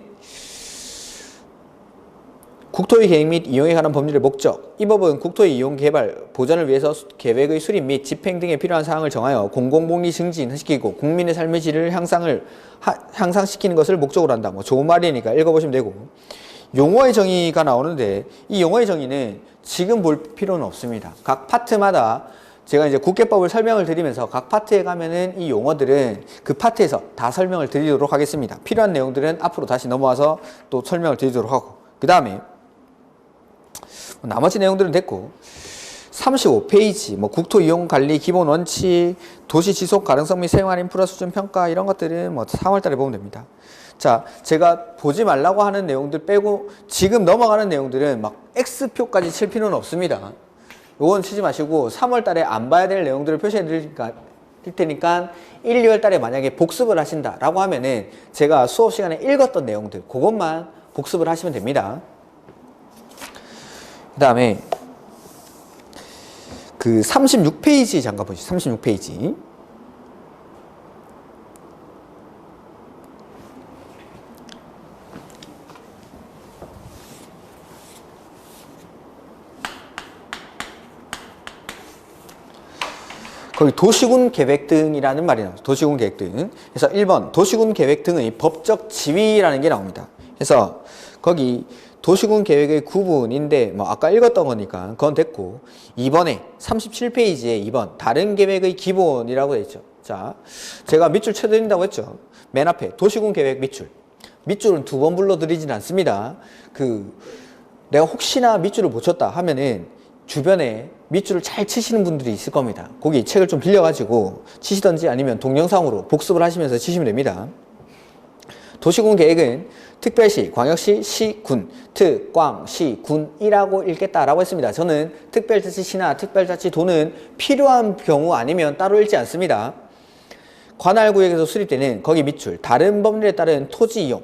국토의 계획 및 이용에 관한 법률의 목적. 이 법은 국토의 이용 개발, 보전을 위해서 계획의 수립 및 집행 등에 필요한 사항을 정하여 공공복리 증진시키고 국민의 삶의 질을 향상시키는 것을 목적으로 한다. 뭐 좋은 말이니까 읽어보시면 되고. 용어의 정의가 나오는데 이 용어의 정의는 지금 볼 필요는 없습니다. 각 파트마다 제가 이제 국계법을 설명을 드리면서 각 파트에 가면은 이 용어들은 그 파트에서 다 설명을 드리도록 하겠습니다. 필요한 내용들은 앞으로 다시 넘어와서 또 설명을 드리도록 하고. 그 다음에 나머지 내용들은 됐고 35페이지 뭐 국토 이용 관리 기본 원칙, 도시 지속 가능성 및 생활 인프라 수준 평가 이런 것들은 뭐 3월 달에 보면 됩니다. 자, 제가 보지 말라고 하는 내용들 빼고 지금 넘어가는 내용들은 막 X표까지 칠 필요는 없습니다. 요건 치지 마시고 3월 달에 안 봐야 될 내용들을 표시해 드릴 테니까 1, 2월 달에 만약에 복습을 하신다라고 하면은 제가 수업 시간에 읽었던 내용들 그것만 복습을 하시면 됩니다. 그 다음에 그 36페이지 잠깐 보시죠. 36페이지. 거기 도시군 계획 등이라는 말이 나옵니다. 도시군 계획 등. 그래서 1번 도시군 계획 등의 법적 지위라는 게 나옵니다. 그래서 거기 도시군 계획의 구분인데 뭐 아까 읽었던 거니까 그건 됐고 2번에 37페이지에 2번 다른 계획의 기본이라고 되어 있죠. 자, 제가 밑줄 쳐드린다고 했죠. 맨 앞에 도시군 계획 밑줄. 밑줄은 2번 불러드리진 않습니다. 내가 혹시나 밑줄을 못 쳤다 하면은 주변에 밑줄을 잘 치시는 분들이 있을 겁니다. 거기 책을 좀 빌려가지고 치시던지 아니면 동영상으로 복습을 하시면서 치시면 됩니다. 도시군 계획은 특별시, 광역시, 시, 군, 특, 광, 시, 군이라고 읽겠다라고 했습니다. 저는 특별자치시나 특별자치도는 필요한 경우 아니면 따로 읽지 않습니다. 관할구역에서 수립되는 거기 밑줄, 다른 법률에 따른 토지 이용,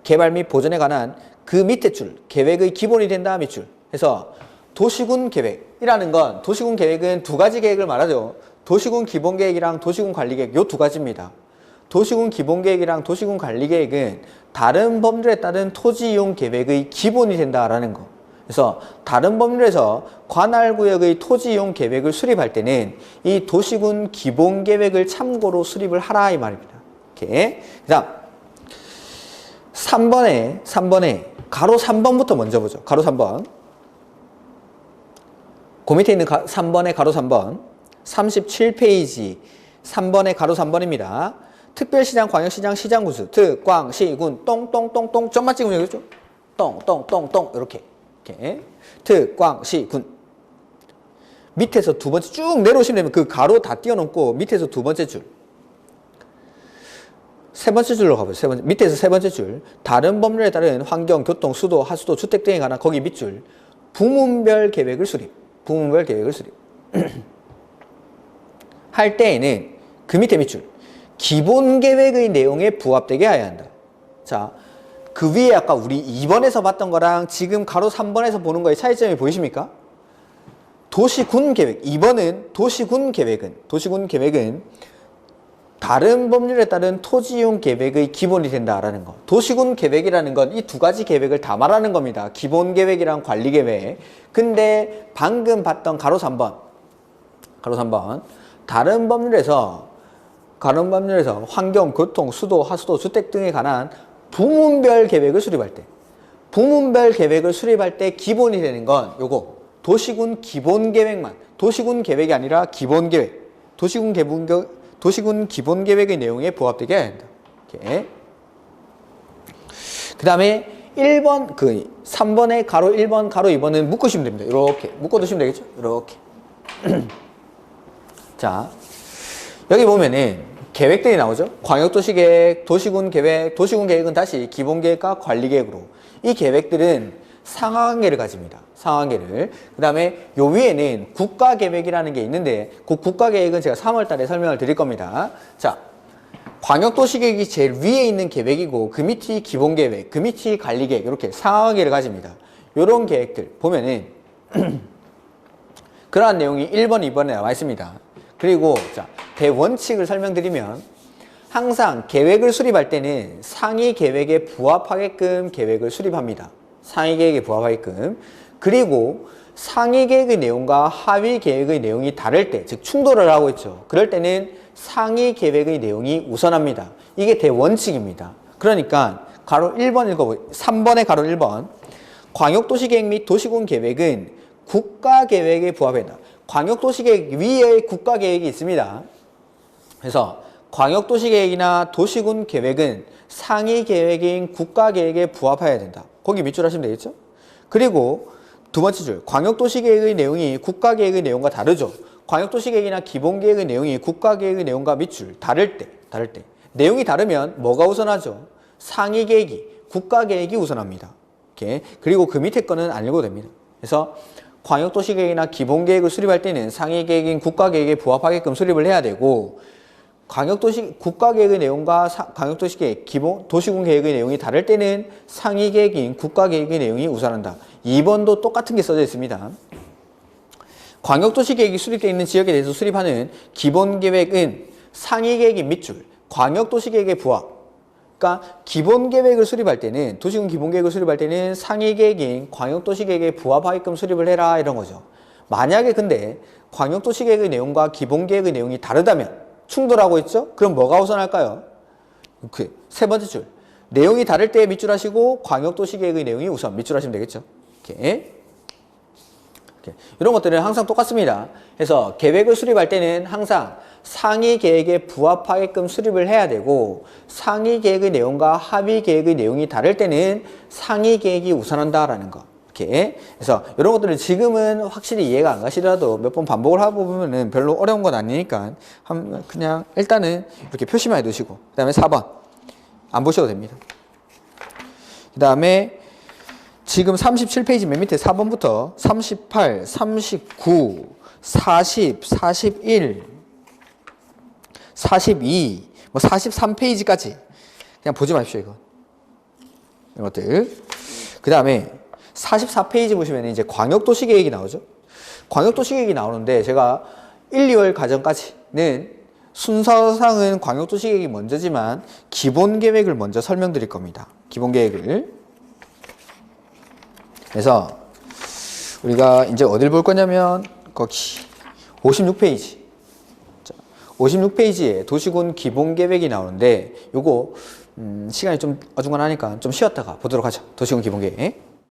개발 및 보전에 관한 그 밑에 줄, 계획의 기본이 된다 밑줄. 그래서 도시군 계획이라는 건 도시군 계획은 2가지 계획을 말하죠. 도시군 기본계획이랑 도시군 관리계획 요 2가지입니다. 도시군 기본계획이랑 도시군 관리계획은 다른 법률에 따른 토지 이용 계획의 기본이 된다라는 거. 그래서 다른 법률에서 관할구역의 토지 이용 계획을 수립할 때는 이 도시군 기본계획을 참고로 수립을 하라 이 말입니다. 이렇게. 그다음 3번에 가로 3번부터 먼저 보죠. 가로 3번. 그 밑에 있는 3번의 가로 3번 37페이지 3번의 가로 3번입니다. 특별시장, 광역시장, 시장군수 특광시군 똥똥똥똥 점만 찍으면 되겠죠? 똥똥똥똥 이렇게 특광시군 밑에서 두 번째 쭉 내려오시면 되면 그 가로 다 띄워놓고 밑에서 두 번째 줄 세 번째 줄로 가보세요. 밑에서 세 번째 줄 다른 법률에 따른 환경, 교통, 수도, 하수도, 주택 등에 관한 거기 밑줄 부문별 계획을 수립 부문별 계획을 수립 할 때에는 그 밑에 밑줄 기본 계획의 내용에 부합되게 해야 한다. 자, 그 위에 아까 우리 2번에서 봤던 거랑 지금 가로 3번에서 보는 거의 차이점이 보이십니까? 도시군 계획 2번은 도시군 계획은 다른 법률에 따른 토지이용 계획의 기본이 된다라는 거. 도시군 계획이라는 건 이 두 가지 계획을 다 말하는 겁니다. 기본 계획이랑 관리 계획. 근데 방금 봤던 가로 3번 다른 법률에서 환경, 교통, 수도, 하수도, 주택 등에 관한 부문별 계획을 수립할 때 기본이 되는 건 요거 도시군 기본 계획만 도시군 계획이 아니라 기본 계획 도시군 기본 계획의 내용에 부합되게 해야 한다. 그 다음에 1번, 3번의 가로 1번, 가로 2번은 묶으시면 됩니다. 이렇게. 묶어두시면 되겠죠? 이렇게. 자, 여기 보면은 계획들이 나오죠? 광역도시계획, 도시군 계획은 다시 기본계획과 관리계획으로. 이 계획들은 상하관계를 가집니다. 상하관계를. 그 다음에 요 위에는 국가계획이라는 게 있는데 그 국가계획은 제가 3월 달에 설명을 드릴 겁니다. 자, 광역도시계획이 제일 위에 있는 계획이고 그 밑이 기본계획, 그 밑이 관리계획 이렇게 상하관계를 가집니다. 요런 계획들 보면은 그러한 내용이 1번, 2번에 나와 있습니다. 그리고 자, 대원칙을 설명드리면 항상 계획을 수립할 때는 상위 계획에 부합하게끔 계획을 수립합니다. 상위 계획에 부합하게끔. 그리고 상위 계획의 내용과 하위 계획의 내용이 다를 때, 즉 충돌을 하고 있죠. 그럴 때는 상위 계획의 내용이 우선합니다. 이게 대원칙입니다. 그러니까 가로 1번 읽어보세요. 3번의 가로 1번. 광역도시계획 및 도시군 계획은 국가계획에 부합한다. 광역도시계획 위에 국가계획이 있습니다. 그래서 광역도시계획이나 도시군 계획은 상위 계획인 국가계획에 부합해야 된다. 거기 밑줄 하시면 되겠죠? 그리고 두 번째 줄, 광역도시계획의 내용이 국가계획의 내용과 다르죠. 광역도시계획이나 기본계획의 내용이 국가계획의 내용과 밑줄 다를 때 내용이 다르면 뭐가 우선하죠? 상위 계획이, 국가계획이 우선합니다. 이렇게. 그리고 그 밑에 거는 안 읽어도 됩니다. 그래서 광역도시계획이나 기본계획을 수립할 때는 상위 계획인 국가계획에 부합하게끔 수립을 해야 되고 국가계획의 내용과 광역도시계획, 도시군 계획의 내용이 다를 때는 상위 계획인 국가계획의 내용이 우선한다. 2번도 똑같은 게 써져 있습니다. 광역도시계획이 수립되어 있는 지역에 대해서 수립하는 기본계획은 상위 계획인 밑줄, 광역도시계획에 부합. 그러니까 기본계획을 수립할 때는, 도시군 기본계획을 수립할 때는 상위 계획인 광역도시계획에 부합하게끔 수립을 해라 이런 거죠. 만약에 근데 광역도시계획의 내용과 기본계획의 내용이 다르다면 충돌하고 있죠? 그럼 뭐가 우선할까요? 세 번째 줄. 내용이 다를 때 밑줄 하시고 광역도시계획의 내용이 우선 밑줄 하시면 되겠죠? 이렇게. 이런 것들은 항상 똑같습니다. 그래서 계획을 수립할 때는 항상 상위 계획에 부합하게끔 수립을 해야 되고 상위 계획의 내용과 하위 계획의 내용이 다를 때는 상위 계획이 우선한다라는 거. 이렇게. 그래서 이런 것들은 지금은 확실히 이해가 안 가시더라도 몇 번 반복을 하고 보면은 별로 어려운 건 아니니까 그냥 일단은 이렇게 표시만 해두시고 그 다음에 4번 안 보셔도 됩니다. 그 다음에 지금 37페이지 맨 밑에 4번부터 38, 39, 40, 41, 42, 43페이지까지 그냥 보지 마십시오. 이거 이런 것들. 그 다음에 44페이지 보시면 이제 광역도시계획이 나오죠. 광역도시계획이 나오는데 제가 1, 2월 과정까지는 순서상은 광역도시계획이 먼저지만 기본계획을 먼저 설명드릴 겁니다. 기본계획을. 그래서 우리가 이제 어딜 볼 거냐면 거기 56페이지. 56페이지에 도시군 기본계획이 나오는데 요거 시간이 좀 어중간하니까 좀 쉬었다가 보도록 하죠. 도시군 기본계획.